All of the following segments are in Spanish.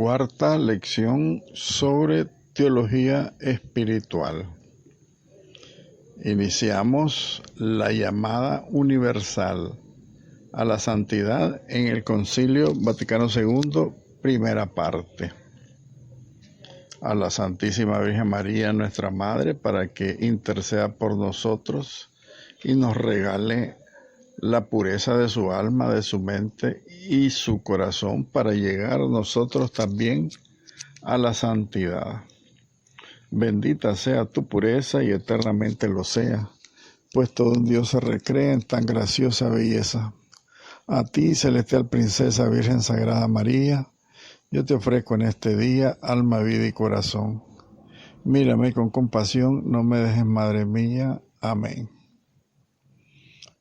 Cuarta lección sobre teología espiritual. Iniciamos la llamada universal a la santidad en el Concilio Vaticano II, primera parte. A la Santísima Virgen María, nuestra Madre, para que interceda por nosotros y nos regale la pureza de su alma, de su mente y su corazón para llegar nosotros también a la santidad. Bendita sea tu pureza y eternamente lo sea, pues todo un Dios se recrea en tan graciosa belleza. A ti, celestial princesa Virgen Sagrada María, yo te ofrezco en este día alma, vida y corazón. Mírame con compasión, no me dejes, Madre mía. Amén.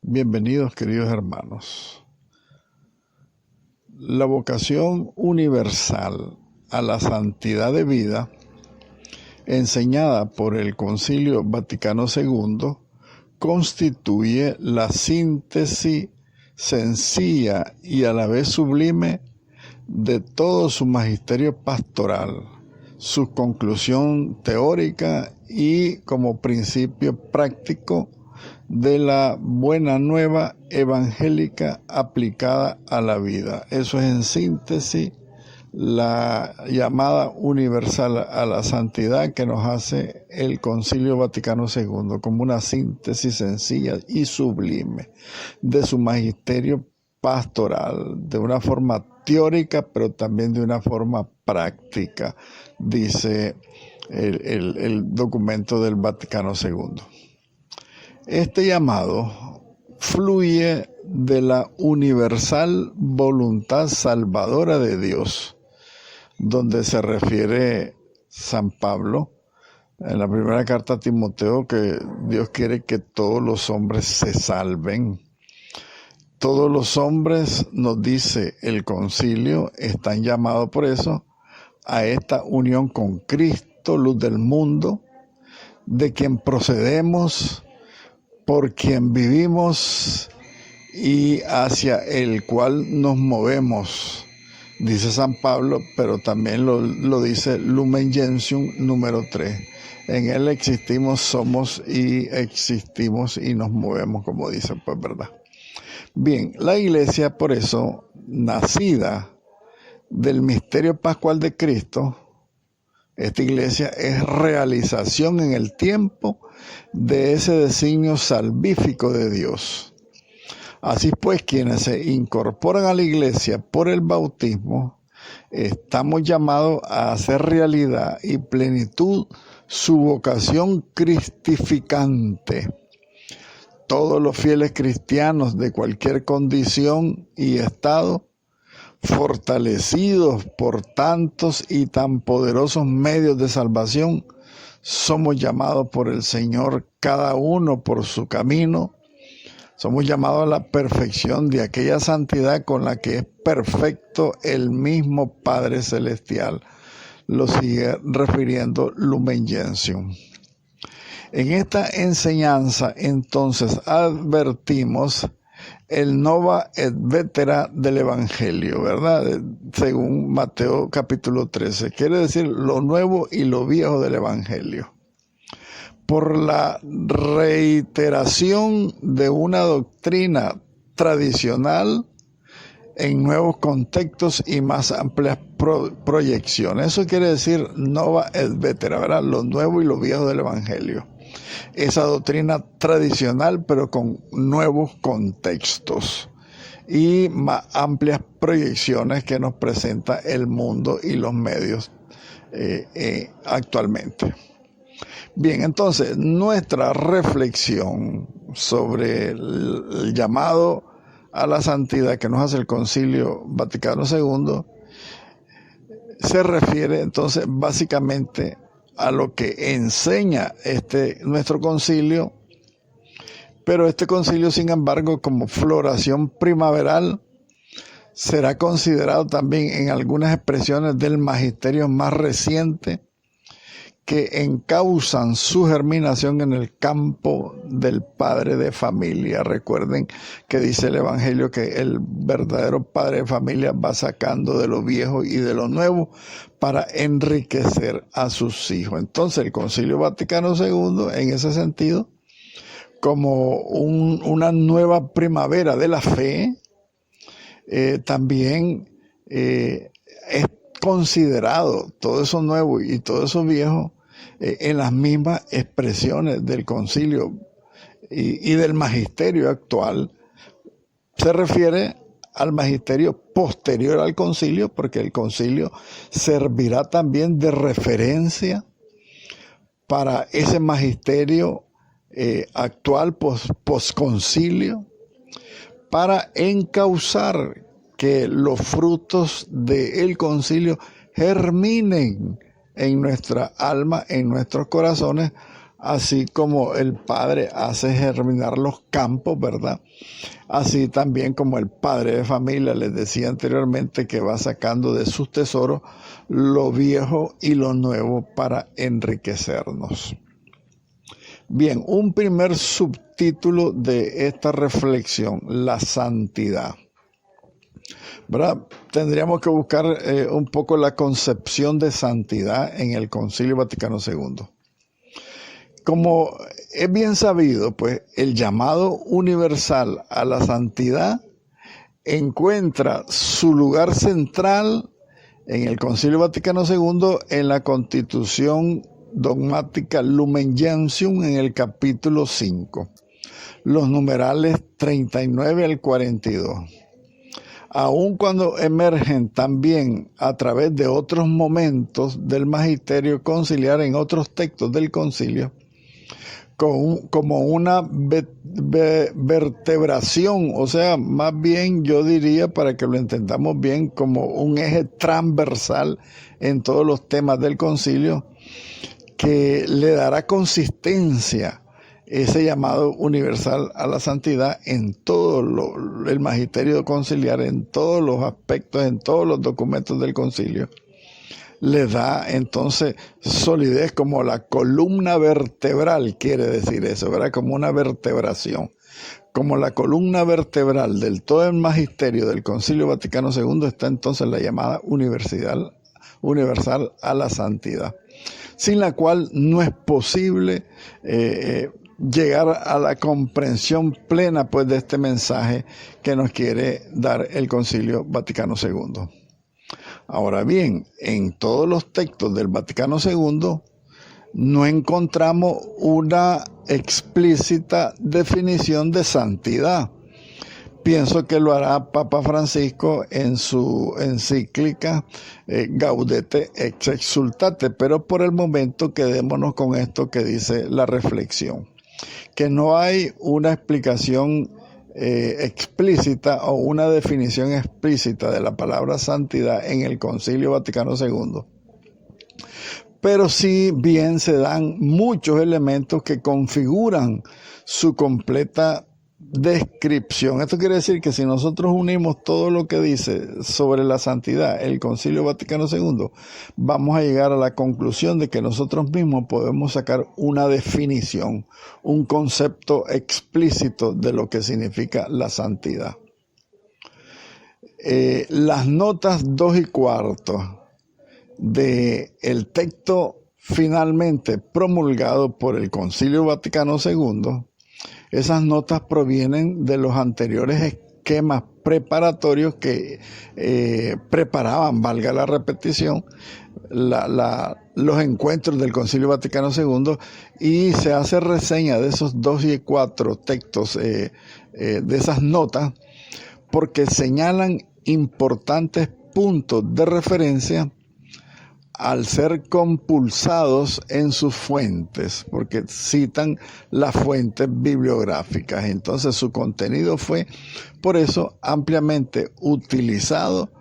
Bienvenidos, queridos hermanos. La vocación universal a la santidad de vida, enseñada por el Concilio Vaticano II, constituye la síntesis sencilla y a la vez sublime de todo su magisterio pastoral, su conclusión teórica y como principio práctico de la buena nueva evangélica aplicada a la vida. Eso es en síntesis la llamada universal a la santidad que nos hace el Concilio Vaticano II, como una síntesis sencilla y sublime de su magisterio pastoral, de una forma teórica, pero también de una forma práctica, dice el documento del Vaticano II. Este llamado fluye de la universal voluntad salvadora de Dios, donde se refiere San Pablo en la primera carta a Timoteo, que Dios quiere que todos los hombres se salven. Todos los hombres, nos dice el concilio, están llamados por eso a esta unión con Cristo, luz del mundo, de quien procedemos, por quien vivimos y hacia el cual nos movemos, dice San Pablo, pero también lo dice Lumen Gentium número 3. En él existimos, somos y existimos y nos movemos, como dice, pues, ¿verdad? Bien, la Iglesia, por eso, nacida del misterio pascual de Cristo, esta Iglesia es realización en el tiempo de ese designio salvífico de Dios. Así pues, quienes se incorporan a la Iglesia por el bautismo, estamos llamados a hacer realidad y plenitud su vocación cristificante. Todos los fieles cristianos de cualquier condición y estado, fortalecidos por tantos y tan poderosos medios de salvación, somos llamados por el Señor, cada uno por su camino. Somos llamados a la perfección de aquella santidad con la que es perfecto el mismo Padre Celestial. Lo sigue refiriendo Lumen Gentium. En esta enseñanza, entonces, advertimos el nova et vetera del Evangelio, ¿verdad? Según Mateo capítulo 13. Quiere decir lo nuevo y lo viejo del Evangelio. Por la reiteración de una doctrina tradicional en nuevos contextos y más amplias proyecciones. Eso quiere decir nova et vetera, ¿verdad? Lo nuevo y lo viejo del Evangelio. Esa doctrina tradicional, pero con nuevos contextos y más amplias proyecciones que nos presenta el mundo y los medios actualmente. Bien, entonces, nuestra reflexión sobre el llamado a la santidad que nos hace el Concilio Vaticano II se refiere entonces básicamente a lo que enseña nuestro concilio, pero este concilio, sin embargo, como floración primaveral, será considerado también en algunas expresiones del magisterio más reciente, que encausan su germinación en el campo del padre de familia. Recuerden que dice el Evangelio que el verdadero padre de familia va sacando de lo viejo y de lo nuevo para enriquecer a sus hijos. Entonces el Concilio Vaticano II, en ese sentido, como una nueva primavera de la fe, también es considerado todo eso nuevo y todo eso viejo en las mismas expresiones del concilio y del magisterio actual. Se refiere al magisterio posterior al concilio, porque el concilio servirá también de referencia para ese magisterio actual posconcilio, para encauzar que los frutos del concilio germinen en nuestra alma, en nuestros corazones, así como el Padre hace germinar los campos, ¿verdad? Así también como el padre de familia, les decía anteriormente, que va sacando de sus tesoros lo viejo y lo nuevo para enriquecernos. Bien, un primer subtítulo de esta reflexión, la santidad. ¿Verdad? Tendríamos que buscar un poco la concepción de santidad en el Concilio Vaticano II. Como es bien sabido, pues el llamado universal a la santidad encuentra su lugar central en el Concilio Vaticano II en la Constitución Dogmática Lumen Gentium en el capítulo 5, los numerales 39 al 42. Aun cuando emergen también a través de otros momentos del magisterio conciliar en otros textos del concilio, como una vertebración, o sea, más bien yo diría, para que lo entendamos bien, como un eje transversal en todos los temas del concilio, que le dará consistencia ese llamado universal a la santidad en todo el magisterio conciliar, en todos los aspectos, en todos los documentos del concilio. Le da entonces solidez, como la columna vertebral, quiere decir eso, ¿verdad? Como una vertebración. Como la columna vertebral del todo el magisterio del Concilio Vaticano II está entonces la llamada universal a la santidad, sin la cual no es posible llegar a la comprensión plena, pues, de este mensaje que nos quiere dar el Concilio Vaticano II. Ahora bien, en todos los textos del Vaticano II no encontramos una explícita definición de santidad. Pienso que lo hará Papa Francisco en su encíclica Gaudete et Exsultate, pero por el momento quedémonos con esto que dice la reflexión, que no hay una explicación explícita o una definición explícita de la palabra santidad en el Concilio Vaticano II. Pero sí bien se dan muchos elementos que configuran su completa descripción. Esto quiere decir que si nosotros unimos todo lo que dice sobre la santidad el Concilio Vaticano II, vamos a llegar a la conclusión de que nosotros mismos podemos sacar una definición, un concepto explícito de lo que significa la santidad. Las notas 2 y cuarto del texto finalmente promulgado por el Concilio Vaticano II, esas notas provienen de los anteriores esquemas preparatorios que preparaban, valga la repetición, los encuentros del Concilio Vaticano II, y se hace reseña de esos 2 y 4 textos, de esas notas, porque señalan importantes puntos de referencia al ser compulsados en sus fuentes, porque citan las fuentes bibliográficas. Entonces su contenido fue, por eso, ampliamente utilizado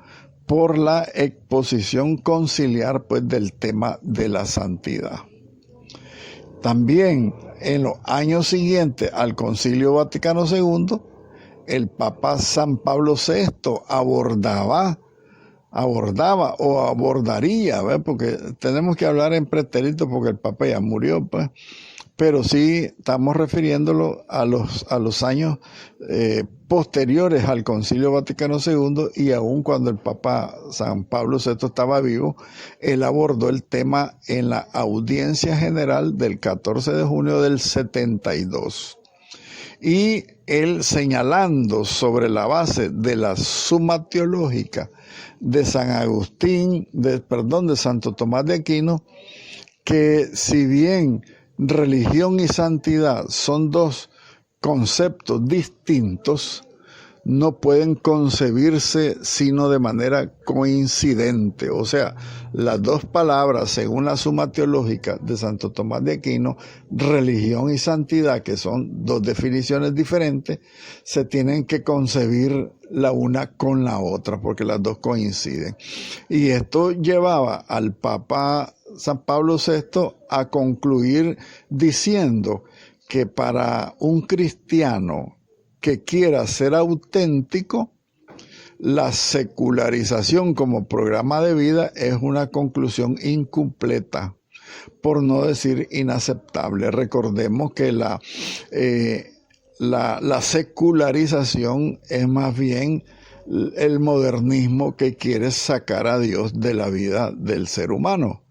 por la exposición conciliar, pues, del tema de la santidad. También en los años siguientes al Concilio Vaticano II, el Papa San Pablo VI abordaba abordaba o abordaría, ¿ves? Porque tenemos que hablar en pretérito porque el Papa ya murió, pues. Pero sí estamos refiriéndolo a los años posteriores al Concilio Vaticano II, y aún cuando el Papa San Pablo VI estaba vivo, él abordó el tema en la audiencia general del 14 de junio del 72. Y él, señalando sobre la base de la Suma Teológica de San Agustín, de Santo Tomás de Aquino, que si bien religión y santidad son dos conceptos distintos, no pueden concebirse sino de manera coincidente. O sea, las dos palabras, según la Suma Teológica de Santo Tomás de Aquino, religión y santidad, que son dos definiciones diferentes, se tienen que concebir la una con la otra, porque las dos coinciden. Y esto llevaba al Papa San Pablo VI a concluir diciendo que para un cristiano que quiera ser auténtico, la secularización como programa de vida es una conclusión incompleta, por no decir inaceptable. Recordemos que la secularización es más bien el modernismo que quiere sacar a Dios de la vida del ser humano.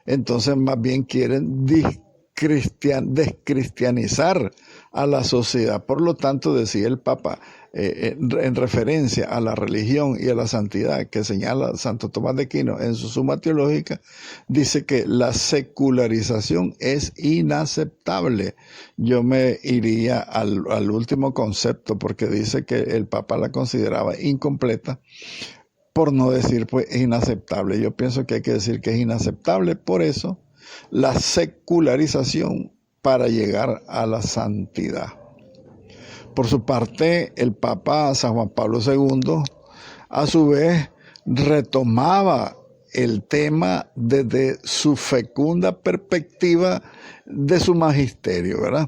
Entonces más bien quieren descristianizar a la sociedad. Por lo tanto, decía el Papa, en referencia a la religión y a la santidad que señala Santo Tomás de Aquino en su Suma Teológica, dice que la secularización es inaceptable. Yo me iría al último concepto, porque dice que el Papa la consideraba incompleta, por no decir pues inaceptable. Yo pienso que hay que decir que es inaceptable. Por eso la secularización para llegar a la santidad. Por su parte, el Papa San Juan Pablo II, a su vez, retomaba el tema desde su fecunda perspectiva de su magisterio, ¿verdad?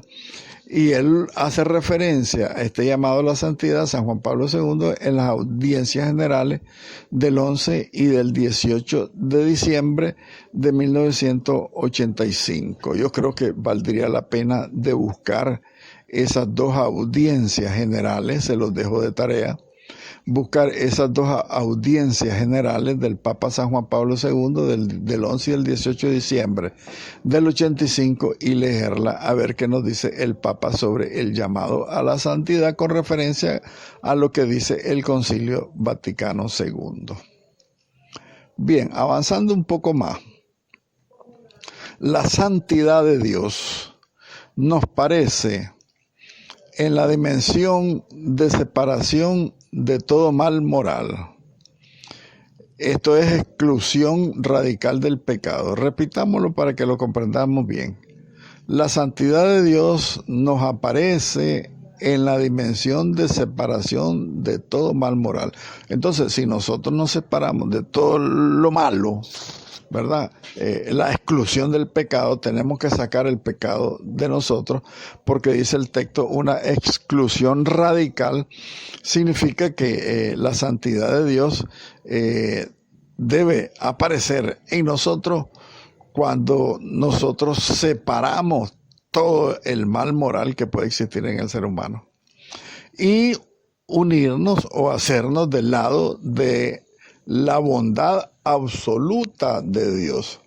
Y él hace referencia a este llamado a la santidad, San Juan Pablo II, en las audiencias generales del 11 y del 18 de diciembre de 1985. Yo creo que valdría la pena de buscar esas dos audiencias generales, se los dejo de tarea, buscar esas dos audiencias generales del Papa San Juan Pablo II del 11 y el 18 de diciembre del 85 y leerla a ver qué nos dice el Papa sobre el llamado a la santidad con referencia a lo que dice el Concilio Vaticano II. Bien, avanzando un poco más. La santidad de Dios nos parece en la dimensión de separación de todo mal moral. Esto es exclusión radical del pecado. Repitámoslo para que lo comprendamos bien. La santidad de Dios nos aparece en la dimensión de separación de todo mal moral. Entonces, si nosotros nos separamos de todo lo malo, ¿verdad? La exclusión del pecado, tenemos que sacar el pecado de nosotros, porque dice el texto, una exclusión radical significa que la santidad de Dios debe aparecer en nosotros cuando nosotros separamos todo el mal moral que puede existir en el ser humano y unirnos o hacernos del lado de la bondad absoluta de Dios.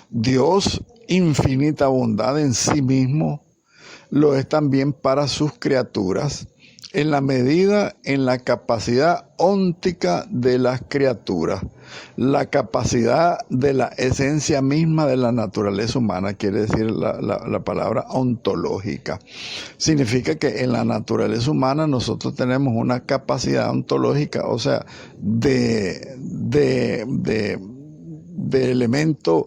Dios, infinita bondad en sí mismo, lo es también para sus criaturas, en la medida, en la capacidad óntica de las criaturas, la capacidad de la esencia misma de la naturaleza humana, quiere decir la palabra ontológica. Significa que en la naturaleza humana nosotros tenemos una capacidad ontológica, o sea, de elemento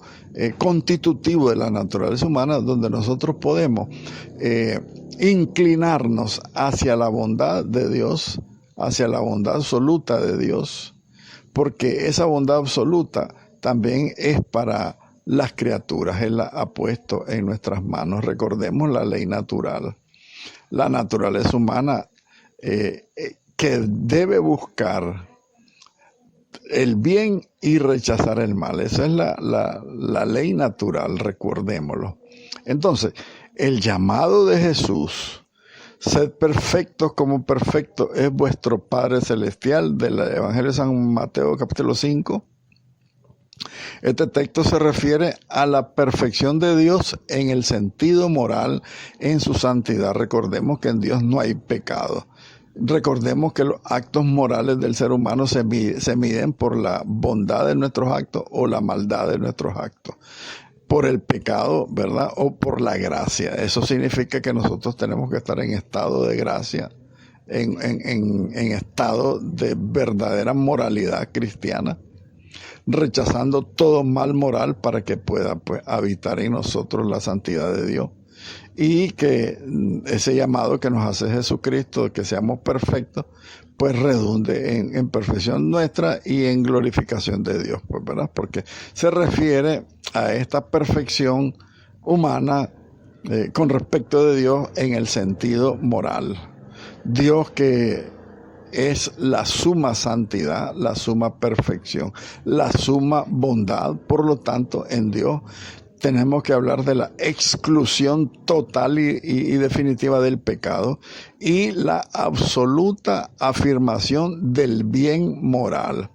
constitutivo de la naturaleza humana, donde nosotros podemos inclinarnos hacia la bondad de Dios, hacia la bondad absoluta de Dios, porque esa bondad absoluta también es para las criaturas. Él la ha puesto en nuestras manos. Recordemos la ley natural. La naturaleza humana que debe buscar el bien y rechazar el mal. Esa es la ley natural, recordémoslo. Entonces, el llamado de Jesús, sed perfectos como perfecto es vuestro Padre Celestial, del Evangelio de San Mateo capítulo 5. Este texto se refiere a la perfección de Dios en el sentido moral, en su santidad. Recordemos que en Dios no hay pecado. Recordemos que los actos morales del ser humano se miden por la bondad de nuestros actos o la maldad de nuestros actos. Por el pecado, ¿verdad? O por la gracia. Eso significa que nosotros tenemos que estar en estado de gracia, en estado de verdadera moralidad cristiana, rechazando todo mal moral para que pueda habitar en nosotros la santidad de Dios. Y que ese llamado que nos hace Jesucristo, de que seamos perfectos, pues redunde en perfección nuestra y en glorificación de Dios, pues, ¿verdad? Porque se refiere a esta perfección humana con respecto de Dios en el sentido moral. Dios que es la suma santidad, la suma perfección, la suma bondad. Por lo tanto, en Dios tenemos que hablar de la exclusión total y definitiva del pecado y la absoluta afirmación del bien moral.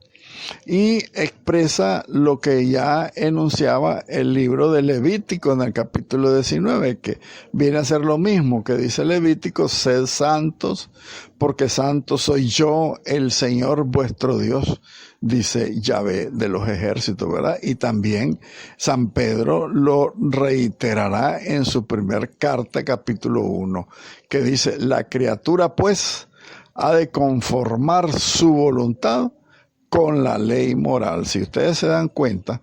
Y expresa lo que ya enunciaba el libro de Levítico en el capítulo 19, que viene a ser lo mismo que dice Levítico: sed santos, porque santo soy yo, el Señor vuestro Dios, dice Yahvé de los ejércitos, ¿verdad? Y también San Pedro lo reiterará en su primer carta, capítulo 1, que dice: la criatura pues ha de conformar su voluntad con la ley moral. Si ustedes se dan cuenta,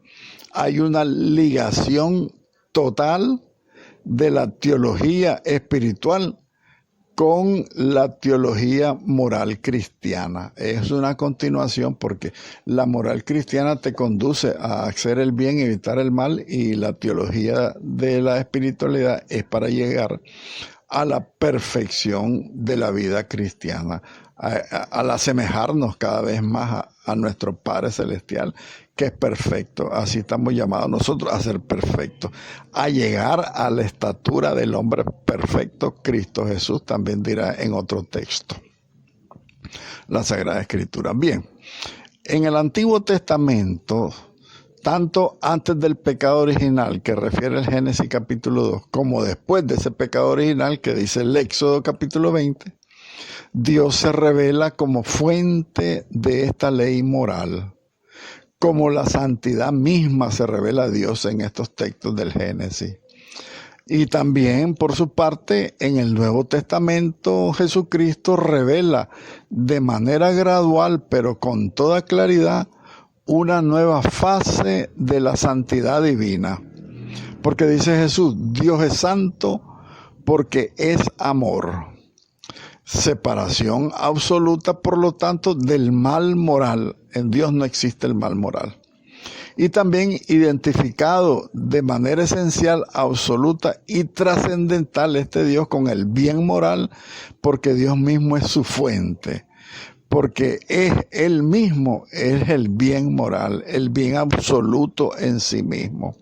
hay una ligación total de la teología espiritual con la teología moral cristiana. Es una continuación, porque la moral cristiana te conduce a hacer el bien y evitar el mal, y la teología de la espiritualidad es para llegar a la perfección de la vida cristiana, al asemejarnos cada vez más a nuestro Padre Celestial, que es perfecto. Así estamos llamados nosotros a ser perfectos, a llegar a la estatura del hombre perfecto, Cristo Jesús, también dirá en otro texto la Sagrada Escritura. Bien, en el Antiguo Testamento, tanto antes del pecado original, que refiere el Génesis capítulo 2, como después de ese pecado original, que dice el Éxodo capítulo 20, Dios se revela como fuente de esta ley moral, como la santidad misma se revela a Dios en estos textos del Génesis. Y también, por su parte, en el Nuevo Testamento, Jesucristo revela de manera gradual, pero con toda claridad, una nueva fase de la santidad divina. Porque dice Jesús: Dios es santo porque es amor. Separación absoluta, por lo tanto, del mal moral. En Dios no existe el mal moral. Y también identificado de manera esencial, absoluta y trascendental este Dios con el bien moral, porque Dios mismo es su fuente. Porque Él mismo es el bien moral, el bien absoluto en sí mismo.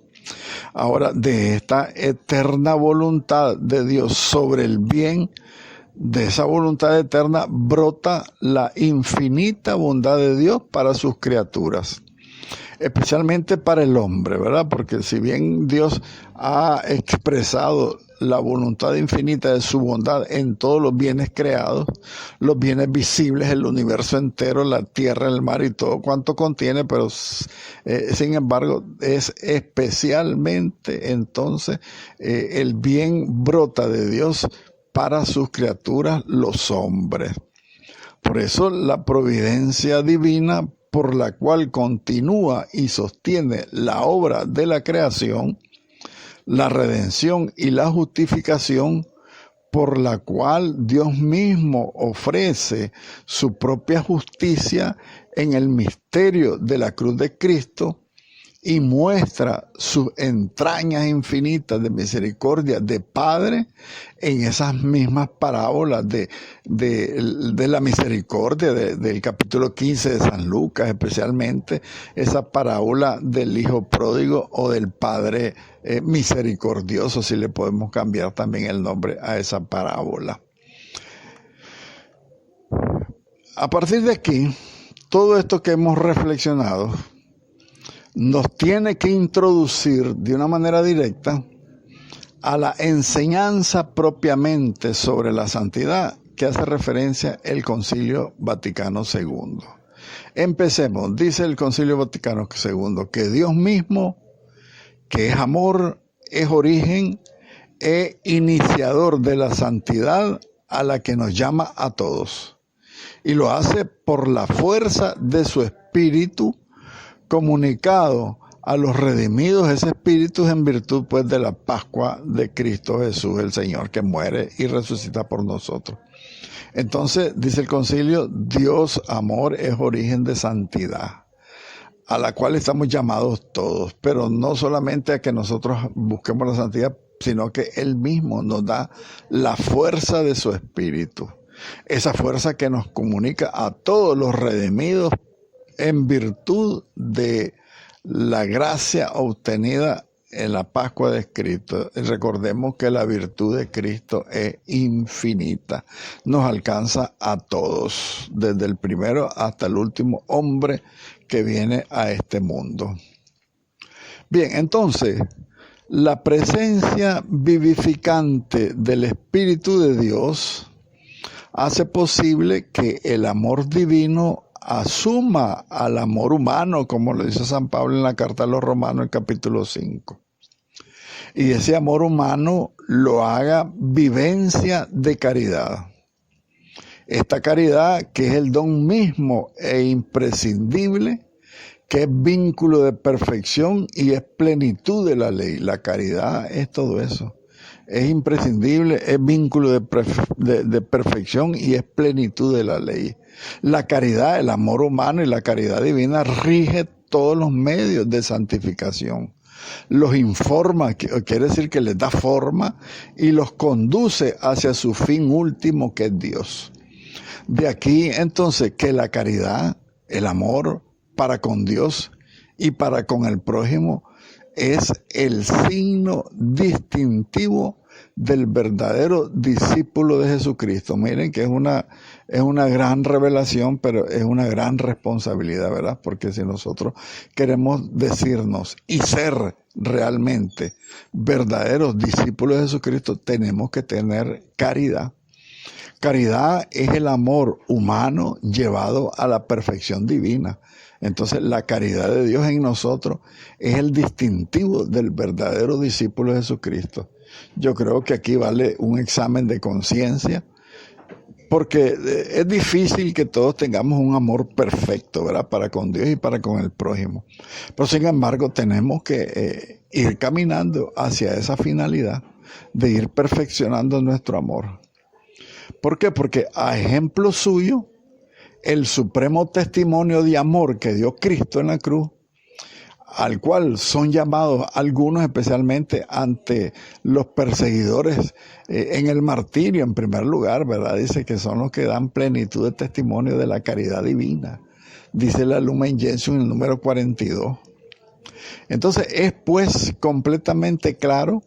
Ahora, de esta eterna voluntad de Dios sobre el bien, de esa voluntad eterna brota la infinita bondad de Dios para sus criaturas, especialmente para el hombre, ¿verdad? Porque si bien Dios ha expresado la voluntad infinita de su bondad en todos los bienes creados, los bienes visibles, el universo entero, la tierra, el mar y todo cuanto contiene, pero sin embargo es especialmente entonces el bien brota de Dios para sus criaturas, los hombres. Por eso la providencia divina, por la cual continúa y sostiene la obra de la creación, la redención y la justificación, por la cual Dios mismo ofrece su propia justicia en el misterio de la cruz de Cristo, y muestra sus entrañas infinitas de misericordia de Padre en esas mismas parábolas de la misericordia del capítulo 15 de San Lucas, especialmente esa parábola del hijo pródigo o del Padre misericordioso, si le podemos cambiar también el nombre a esa parábola. A partir de aquí, todo esto que hemos reflexionado nos tiene que introducir de una manera directa a la enseñanza propiamente sobre la santidad que hace referencia el Concilio Vaticano II. Empecemos, dice el Concilio Vaticano II, que Dios mismo, que es amor, es origen e iniciador de la santidad a la que nos llama a todos. Y lo hace por la fuerza de su espíritu comunicado a los redimidos, ese espíritu en virtud pues de la Pascua de Cristo Jesús, el Señor, que muere y resucita por nosotros. Entonces, dice el concilio, Dios, amor, es origen de santidad, a la cual estamos llamados todos, pero no solamente a que nosotros busquemos la santidad, sino que Él mismo nos da la fuerza de su espíritu, esa fuerza que nos comunica a todos los redimidos en virtud de la gracia obtenida en la Pascua de Cristo. Recordemos que la virtud de Cristo es infinita. Nos alcanza a todos, desde el primero hasta el último hombre que viene a este mundo. Bien, entonces, la presencia vivificante del Espíritu de Dios hace posible que el amor divino asuma al amor humano, como lo dice San Pablo en la carta a los Romanos, el capítulo 5. Y ese amor humano lo haga vivencia de caridad. Esta caridad, que es el don mismo e imprescindible, que es vínculo de perfección y es plenitud de la ley. La caridad es todo eso. Es imprescindible, es vínculo de perfección y es plenitud de la ley. La caridad, el amor humano y la caridad divina rige todos los medios de santificación. Los informa, quiere decir que les da forma y los conduce hacia su fin último, que es Dios. De aquí entonces que la caridad, el amor para con Dios y para con el prójimo es el signo distintivo del verdadero discípulo de Jesucristo. Miren que es una gran revelación, pero es una gran responsabilidad, ¿verdad? Porque si nosotros queremos decirnos y ser realmente verdaderos discípulos de Jesucristo, tenemos que tener caridad. Caridad es el amor humano llevado a la perfección divina. Entonces, la caridad de Dios en nosotros es el distintivo del verdadero discípulo de Jesucristo. Yo creo que aquí vale un examen de conciencia, porque es difícil que todos tengamos un amor perfecto, ¿verdad? Para con Dios y para con el prójimo. Pero sin embargo, tenemos que ir caminando hacia esa finalidad de ir perfeccionando nuestro amor. ¿Por qué? Porque a ejemplo suyo, el supremo testimonio de amor que dio Cristo en la cruz, al cual son llamados algunos especialmente ante los perseguidores en el martirio en primer lugar, ¿verdad? Dice que son los que dan plenitud de testimonio de la caridad divina. Dice la Lumen Gentium en el número 42. Entonces es pues completamente claro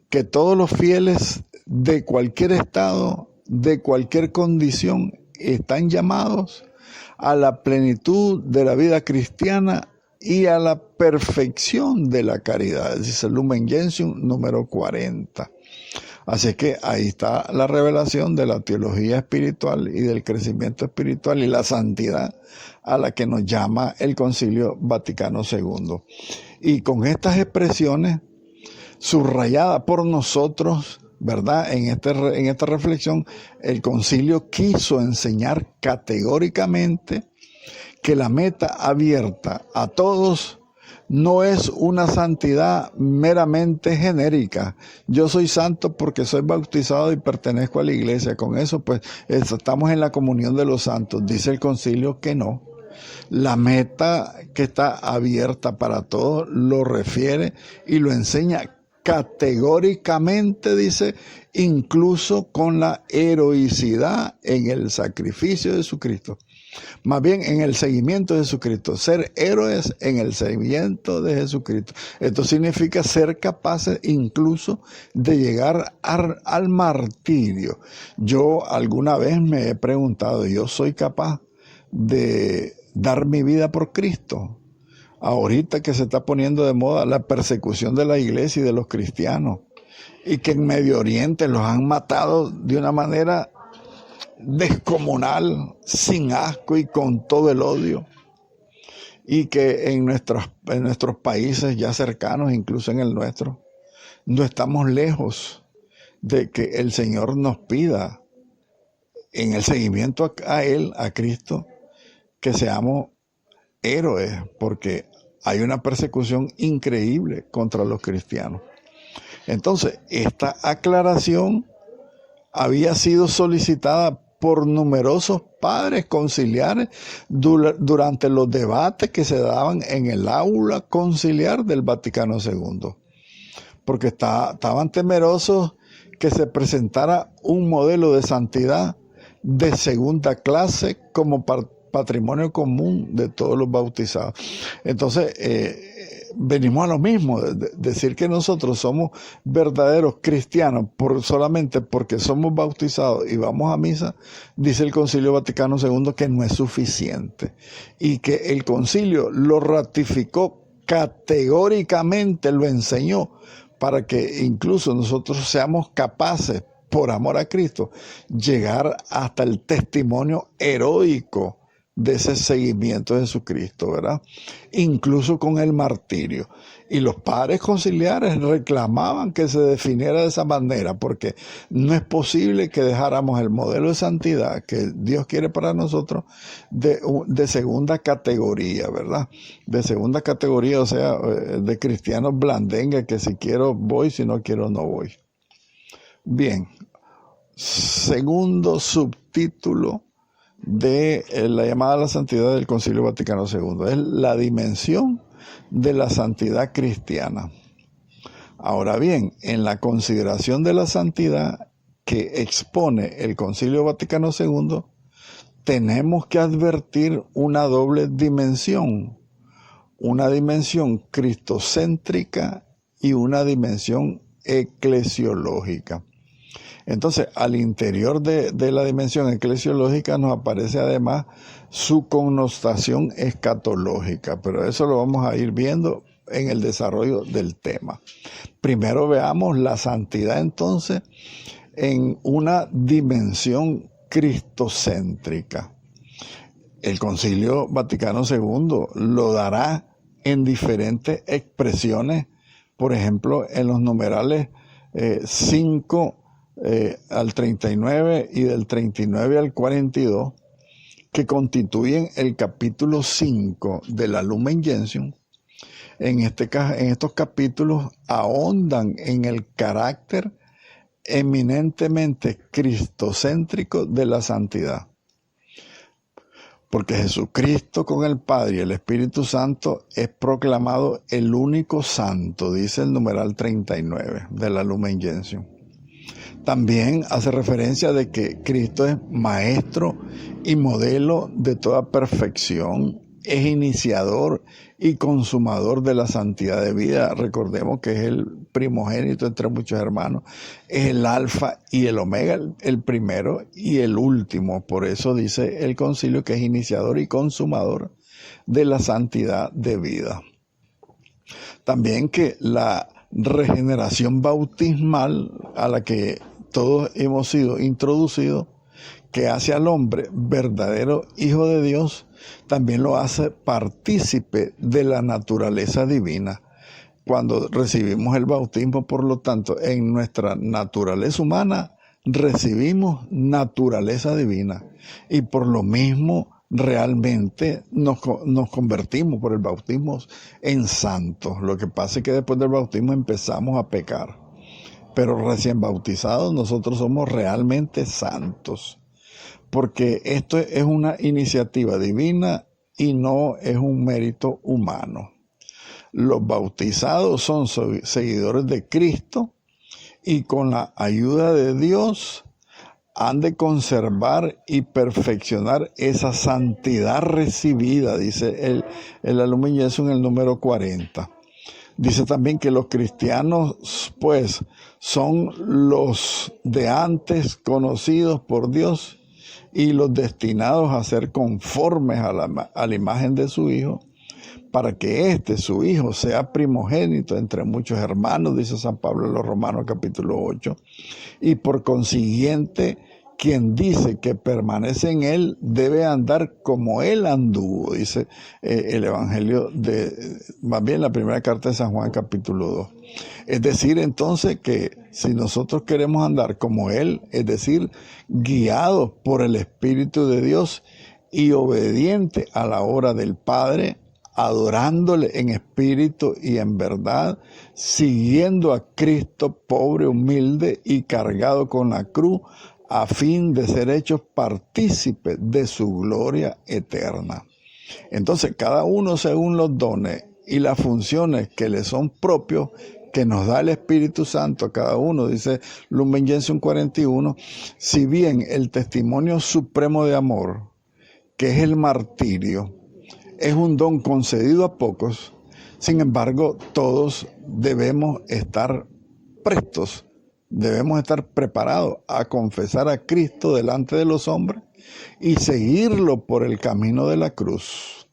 que todos los fieles de cualquier estado, de cualquier condición, están llamados a la plenitud de la vida cristiana y a la perfección de la caridad. Dice Lumen Gentium número 40. Así que ahí está la revelación de la teología espiritual y del crecimiento espiritual y la santidad a la que nos llama el Concilio Vaticano II. Y con estas expresiones subrayadas por nosotros, ¿verdad? En esta reflexión, el concilio quiso enseñar categóricamente que la meta abierta a todos no es una santidad meramente genérica. Yo soy santo porque soy bautizado y pertenezco a la iglesia. Con eso, pues, estamos en la comunión de los santos. Dice el concilio que no. La meta que está abierta para todos lo refiere y lo enseña categóricamente, dice, incluso con la heroicidad en el sacrificio de Jesucristo. Más bien en el seguimiento de Jesucristo, ser héroes en el seguimiento de Jesucristo. Esto significa ser capaces incluso de llegar al martirio. Yo alguna vez me he preguntado, ¿yo soy capaz de dar mi vida por Cristo? Ahorita que se está poniendo de moda la persecución de la iglesia y de los cristianos, y que en Medio Oriente los han matado de una manera descomunal, sin asco y con todo el odio, y que en nuestros países ya cercanos, incluso en el nuestro, no estamos lejos de que el Señor nos pida en el seguimiento a Él, a Cristo, que seamos héroes, porque hay una persecución increíble contra los cristianos. Entonces, esta aclaración había sido solicitada por numerosos padres conciliares durante los debates que se daban en el aula conciliar del Vaticano II, porque estaban temerosos que se presentara un modelo de santidad de segunda clase como patrimonio común de todos los bautizados. Entonces, venimos a lo mismo, decir que nosotros somos verdaderos cristianos solamente porque somos bautizados y vamos a misa, dice el Concilio Vaticano II que no es suficiente, y que el concilio lo ratificó categóricamente, lo enseñó, para que incluso nosotros seamos capaces, por amor a Cristo, llegar hasta el testimonio heroico de ese seguimiento de Jesucristo, ¿verdad? Incluso con el martirio. Y los padres conciliares reclamaban que se definiera de esa manera, porque no es posible que dejáramos el modelo de santidad que Dios quiere para nosotros de segunda categoría, ¿verdad? De segunda categoría, o sea, de cristianos blandengues, que si quiero voy, si no quiero no voy. Bien, segundo subtítulo de la llamada a la santidad del Concilio Vaticano II, es la dimensión de la santidad cristiana. Ahora bien, en la consideración de la santidad que expone el Concilio Vaticano II, tenemos que advertir una doble dimensión, una dimensión cristocéntrica y una dimensión eclesiológica. Entonces, al interior de la dimensión eclesiológica nos aparece además su connotación escatológica, pero eso lo vamos a ir viendo en el desarrollo del tema. Primero veamos la santidad entonces en una dimensión cristocéntrica. El Concilio Vaticano II lo dará en diferentes expresiones, por ejemplo, en los numerales 5 al 39 y del 39 al 42, que constituyen el capítulo 5 de la Lumen Gentium. En estos capítulos ahondan en el carácter eminentemente cristocéntrico de la santidad. Porque Jesucristo con el Padre y el Espíritu Santo es proclamado el único santo, dice el numeral 39 de la Lumen Gentium. También hace referencia de que Cristo es maestro y modelo de toda perfección, es iniciador y consumador de la santidad de vida. Recordemos que es el primogénito entre muchos hermanos, es el alfa y el omega, el primero y el último. Por eso dice el concilio que es iniciador y consumador de la santidad de vida. También que la regeneración bautismal a la que todos hemos sido introducidos, que hace al hombre verdadero hijo de Dios, también lo hace partícipe de la naturaleza divina. Cuando recibimos el bautismo, por lo tanto, en nuestra naturaleza humana recibimos naturaleza divina, y por lo mismo realmente nos convertimos por el bautismo en santos. Lo que pasa es que después del bautismo empezamos a pecar, pero recién bautizados nosotros somos realmente santos, porque esto es una iniciativa divina y no es un mérito humano. Los bautizados son seguidores de Cristo y con la ayuda de Dios han de conservar y perfeccionar esa santidad recibida, dice el Lumen Gentium en el número 40. Dice también que los cristianos, pues, son los de antes conocidos por Dios y los destinados a ser conformes a la imagen de su Hijo, para que su Hijo, sea primogénito entre muchos hermanos, dice San Pablo en los Romanos capítulo 8, y por consiguiente, quien dice que permanece en él debe andar como él anduvo, dice el Evangelio más bien la primera carta de San Juan capítulo 2. Es decir, entonces, que si nosotros queremos andar como él, es decir, guiados por el Espíritu de Dios y obediente a la obra del Padre, adorándole en espíritu y en verdad, siguiendo a Cristo pobre, humilde y cargado con la cruz, a fin de ser hechos partícipes de su gloria eterna. Entonces, cada uno según los dones y las funciones que le son propios, que nos da el Espíritu Santo a cada uno, dice Lumen Gentium 41, si bien el testimonio supremo de amor, que es el martirio, es un don concedido a pocos, sin embargo, todos debemos estar prestos, debemos estar preparados a confesar a Cristo delante de los hombres y seguirlo por el camino de la cruz.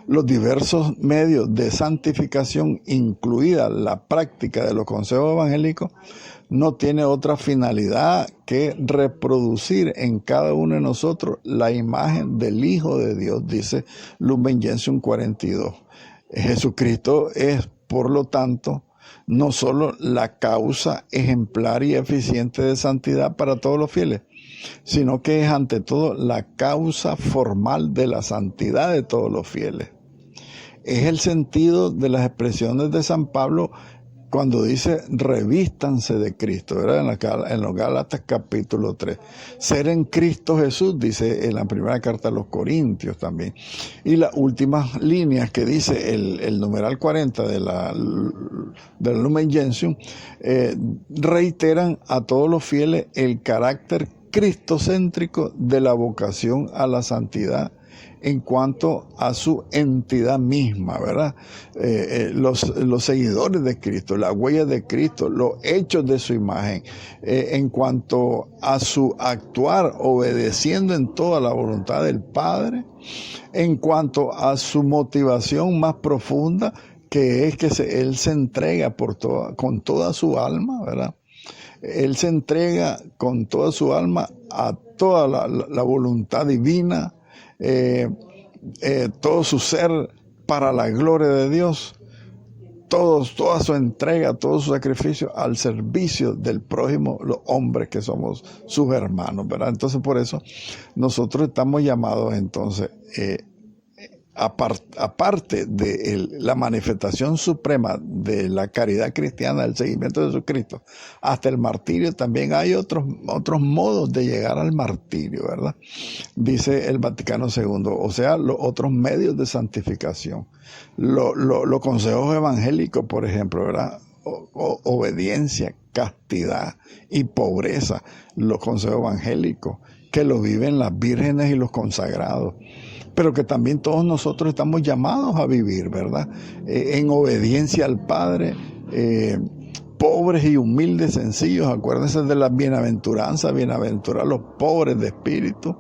Los diversos medios de santificación, incluida la práctica de los consejos evangélicos, no tiene otra finalidad que reproducir en cada uno de nosotros la imagen del Hijo de Dios, dice Lumen Gentium 42. Jesucristo es, por lo tanto, no solo la causa ejemplar y eficiente de santidad para todos los fieles, sino que es ante todo la causa formal de la santidad de todos los fieles. Es el sentido de las expresiones de San Pablo cuando dice revístanse de Cristo, ¿verdad? En los Gálatas capítulo 3. Ser en Cristo Jesús, dice en la primera carta a los Corintios también. Y las últimas líneas que dice el numeral 40 del Lumen Gentium, reiteran a todos los fieles el carácter cristocéntrico de la vocación a la santidad en cuanto a su entidad misma, ¿verdad? Los seguidores de Cristo, las huellas de Cristo, los hechos de su imagen, en cuanto a su actuar obedeciendo en toda la voluntad del Padre, en cuanto a su motivación más profunda, que es que Él se entrega con toda su alma, ¿verdad? Él se entrega con toda su alma a toda la voluntad divina, todo su ser para la gloria de Dios, toda su entrega, todo su sacrificio al servicio del prójimo, los hombres que somos sus hermanos, ¿verdad? Entonces, por eso nosotros estamos llamados entonces, aparte de la manifestación suprema de la caridad cristiana, del seguimiento de Jesucristo, hasta el martirio, también hay otros modos de llegar al martirio, ¿verdad? Dice el Vaticano II, o sea, los otros medios de santificación. Los consejos evangélicos, por ejemplo, ¿verdad? Obediencia, castidad y pobreza, los consejos evangélicos, que lo viven las vírgenes y los consagrados, pero que también todos nosotros estamos llamados a vivir, ¿verdad? En obediencia al Padre, pobres y humildes, sencillos. Acuérdense de la bienaventuranza, bienaventurar los pobres de espíritu,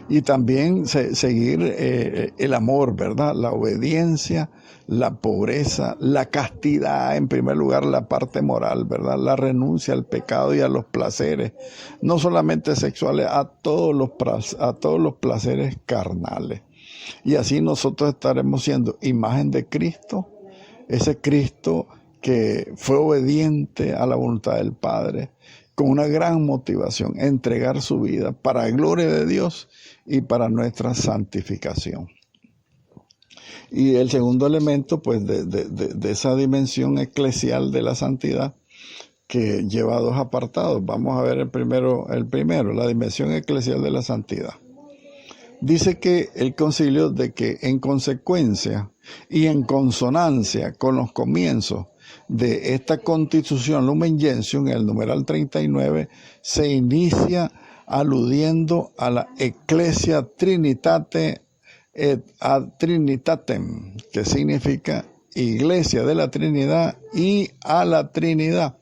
y también seguir el amor, ¿verdad? La obediencia, la pobreza, la castidad, en primer lugar la parte moral, ¿verdad? La renuncia al pecado y a los placeres, no solamente sexuales, a todos los placeres carnales. Y así nosotros estaremos siendo imagen de Cristo, ese Cristo que fue obediente a la voluntad del Padre, con una gran motivación, entregar su vida para la gloria de Dios y para nuestra santificación. Y el segundo elemento, pues, de esa dimensión eclesial de la santidad, que lleva dos apartados. Vamos a ver el primero, la dimensión eclesial de la santidad. Dice que el concilio de que en consecuencia y en consonancia con los comienzos de esta constitución Lumen Gentium, el numeral 39, se inicia aludiendo a la Ecclesia Trinitate et ad Trinitatem, que significa Iglesia de la Trinidad y a la Trinidad,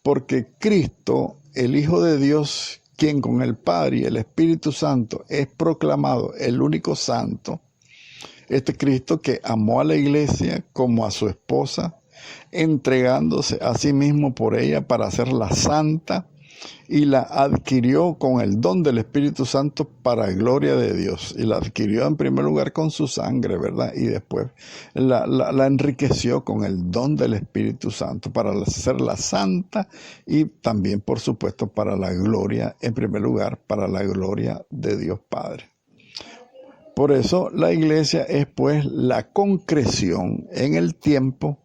porque Cristo, el Hijo de Dios, quien con el Padre y el Espíritu Santo es proclamado el único santo, este Cristo que amó a la iglesia como a su esposa, entregándose a sí mismo por ella para hacerla santa, y la adquirió con el don del Espíritu Santo para gloria de Dios. Y la adquirió en primer lugar con su sangre, ¿verdad? Y después la enriqueció con el don del Espíritu Santo para hacerla santa y también, por supuesto, para la gloria, en primer lugar, para la gloria de Dios Padre. Por eso la iglesia es pues la concreción en el tiempo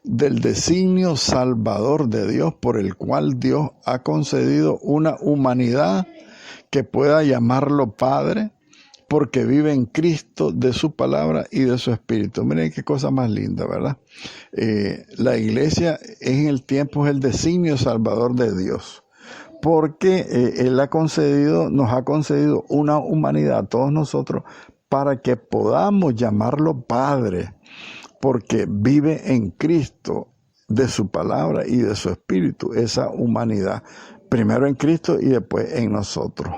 del designio salvador de Dios, por el cual Dios ha concedido una humanidad que pueda llamarlo Padre, porque vive en Cristo de su palabra y de su espíritu. Miren qué cosa más linda, ¿verdad? La iglesia en el tiempo es el designio salvador de Dios, porque Él nos ha concedido una humanidad a todos nosotros para que podamos llamarlo Padre, porque vive en Cristo de su palabra y de su espíritu, esa humanidad, primero en Cristo y después en nosotros.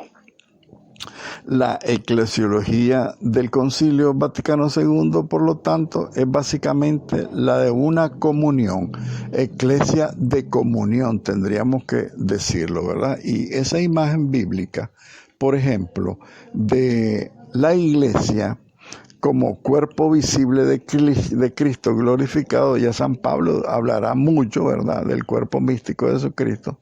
La eclesiología del Concilio Vaticano II, por lo tanto, es básicamente la de una comunión, eclesia de comunión, tendríamos que decirlo, ¿verdad? Y esa imagen bíblica, por ejemplo, de la iglesia como cuerpo visible de Cristo glorificado, ya San Pablo hablará mucho, ¿verdad?, del cuerpo místico de Jesucristo.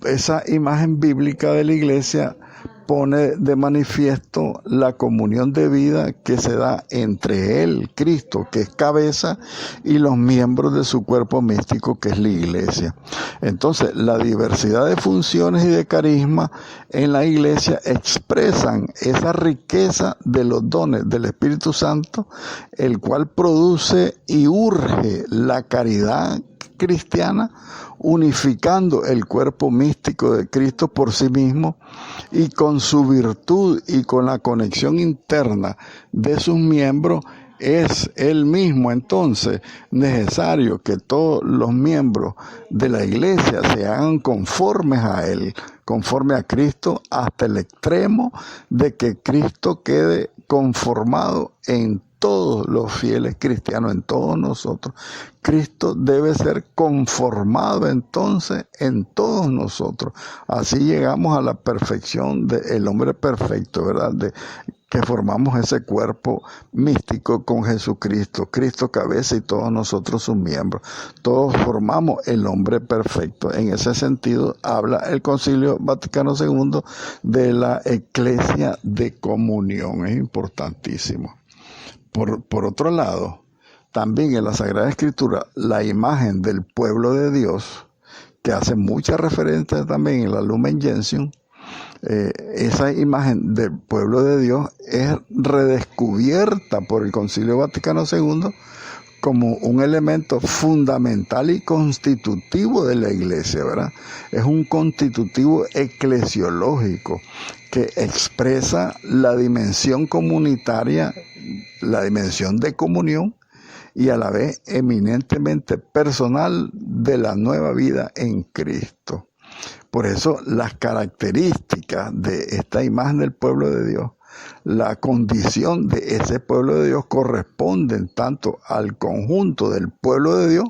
Esa imagen bíblica de la iglesia pone de manifiesto la comunión de vida que se da entre Él, Cristo, que es cabeza, y los miembros de su cuerpo místico, que es la iglesia. Entonces, la diversidad de funciones y de carisma en la iglesia expresan esa riqueza de los dones del Espíritu Santo, el cual produce y urge la caridad cristiana, unificando el cuerpo místico de Cristo por sí mismo, y con su virtud y con la conexión interna de sus miembros es Él mismo. Entonces, necesario que todos los miembros de la iglesia se hagan conformes a Él, conforme a Cristo, hasta el extremo de que Cristo quede conformado en todos los fieles cristianos, en todos nosotros. Cristo debe ser conformado entonces en todos nosotros. Así llegamos a la perfección del hombre perfecto, ¿verdad? Que formamos ese cuerpo místico con Jesucristo, Cristo cabeza y todos nosotros sus miembros. Todos formamos el hombre perfecto. En ese sentido habla el Concilio Vaticano II de la Eclesia de comunión. Es importantísimo. Por otro lado, también en la Sagrada Escritura, la imagen del pueblo de Dios, que hace mucha referencia también en la Lumen Gentium, esa imagen del pueblo de Dios es redescubierta por el Concilio Vaticano II como un elemento fundamental y constitutivo de la iglesia, ¿verdad? Es un constitutivo eclesiológico que expresa la dimensión comunitaria, la dimensión de comunión, y a la vez eminentemente personal de la nueva vida en Cristo. Por eso las características de esta imagen del pueblo de Dios, la condición de ese pueblo de Dios, corresponden tanto al conjunto del pueblo de Dios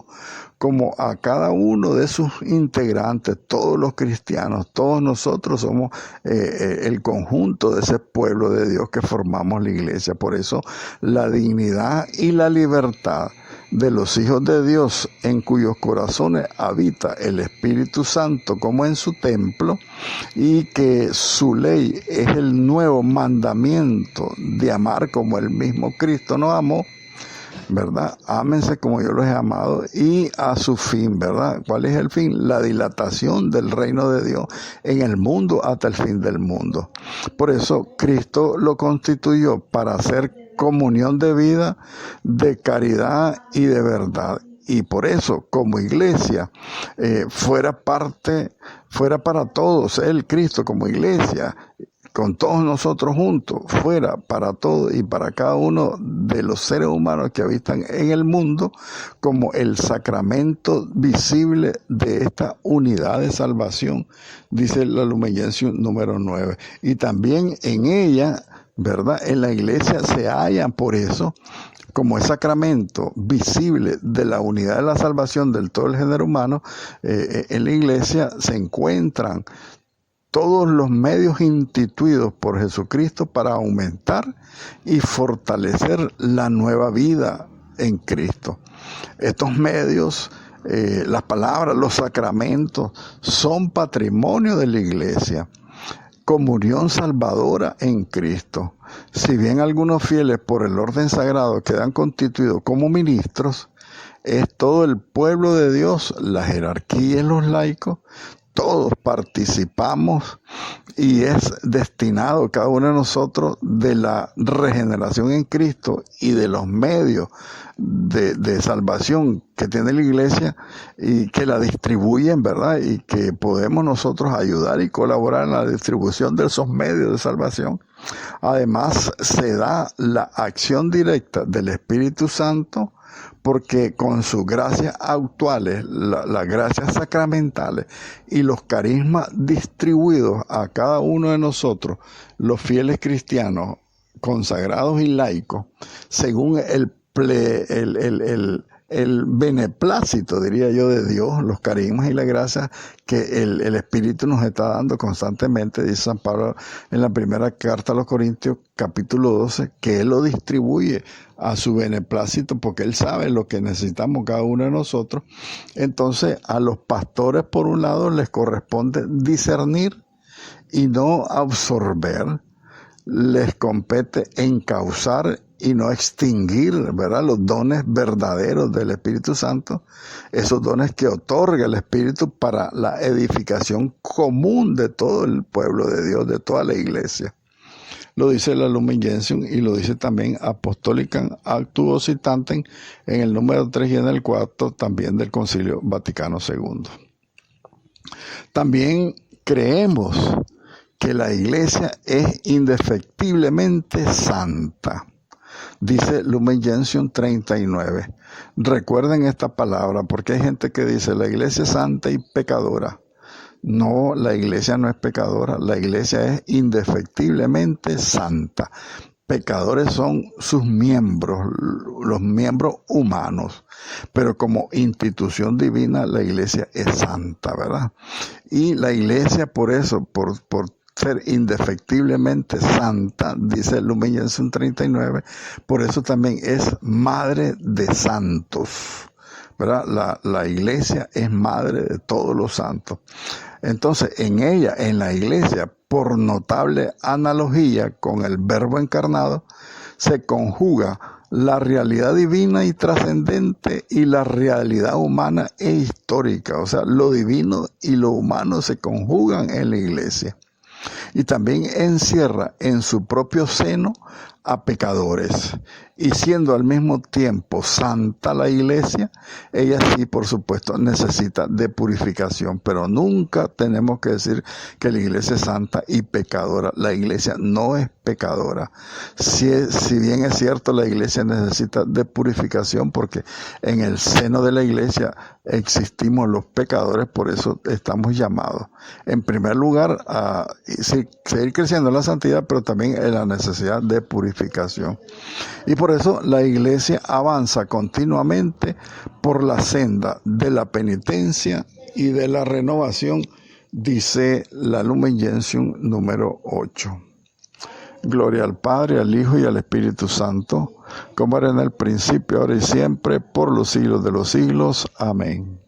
como a cada uno de sus integrantes, todos los cristianos, todos nosotros somos el conjunto de ese pueblo de Dios que formamos la iglesia. Por eso la dignidad y la libertad de los hijos de Dios, en cuyos corazones habita el Espíritu Santo como en su templo, y que su ley es el nuevo mandamiento de amar como el mismo Cristo nos amó, ¿verdad? Ámense como yo los he amado, y a su fin, ¿verdad? ¿Cuál es el fin? La dilatación del reino de Dios en el mundo hasta el fin del mundo. Por eso Cristo lo constituyó para hacer comunión de vida, de caridad y de verdad. Y por eso, como iglesia, fuera para todos, el Cristo como iglesia, con todos nosotros juntos, fuera para todos y para cada uno de los seres humanos que habitan en el mundo, como el sacramento visible de esta unidad de salvación, dice la Lumen Gentium número 9. Y también en ella, ¿verdad? En la iglesia se hallan por eso, como es sacramento visible de la unidad de la salvación del todo el género humano, en la iglesia se encuentran todos los medios instituidos por Jesucristo para aumentar y fortalecer la nueva vida en Cristo. Estos medios, las palabras, los sacramentos, son patrimonio de la iglesia, comunión salvadora en Cristo. Si bien algunos fieles por el orden sagrado quedan constituidos como ministros, es todo el pueblo de Dios, la jerarquía y los laicos, todos participamos y es destinado cada uno de nosotros de la regeneración en Cristo y de los medios de salvación que tiene la iglesia y que la distribuyen, ¿verdad? Y que podemos nosotros ayudar y colaborar en la distribución de esos medios de salvación. Además, se da la acción directa del Espíritu Santo, porque con sus gracias actuales, las gracias sacramentales y los carismas distribuidos a cada uno de nosotros, los fieles cristianos, consagrados y laicos, según el beneplácito, diría yo, de Dios, los carismas y las gracias que el Espíritu nos está dando constantemente, dice San Pablo en la primera carta a los Corintios, capítulo 12, que Él lo distribuye a su beneplácito porque Él sabe lo que necesitamos cada uno de nosotros. Entonces, a los pastores, por un lado, les corresponde discernir y no absorber. Les compete encauzar y no extinguir, ¿verdad?, los dones verdaderos del Espíritu Santo, esos dones que otorga el Espíritu para la edificación común de todo el pueblo de Dios, de toda la iglesia. Lo dice la Lumen Gentium y lo dice también Apostolicam Actuositatem en el número 3 y en el 4 también del Concilio Vaticano II. También creemos que la iglesia es indefectiblemente santa. Dice Lumen Gentium 39. Recuerden esta palabra porque hay gente que dice la iglesia es santa y pecadora. No, la iglesia no es pecadora, la iglesia es indefectiblemente santa. Pecadores son sus miembros, los miembros humanos, pero como institución divina la iglesia es santa, ¿verdad? Y la iglesia por eso, por ser indefectiblemente santa, dice Lumen Gentium 39, por eso también es madre de santos, ¿verdad? La iglesia es madre de todos los santos. Entonces, en ella, en la iglesia, por notable analogía con el Verbo encarnado, se conjuga la realidad divina y trascendente y la realidad humana e histórica. O sea, lo divino y lo humano se conjugan en la iglesia. Y también encierra en su propio seno a pecadores. Y siendo al mismo tiempo santa la iglesia, ella sí, por supuesto, necesita de purificación. Pero nunca tenemos que decir que la iglesia es santa y pecadora. La iglesia no es pecadora. Si bien es cierto, la iglesia necesita de purificación porque en el seno de la iglesia existimos los pecadores, por eso estamos llamados, en primer lugar, a seguir creciendo en la santidad, pero también en la necesidad de purificación. Y por eso la iglesia avanza continuamente por la senda de la penitencia y de la renovación, dice la Lumen Gentium número 8. Gloria al Padre, al Hijo y al Espíritu Santo, como era en el principio, ahora y siempre, por los siglos de los siglos. Amén.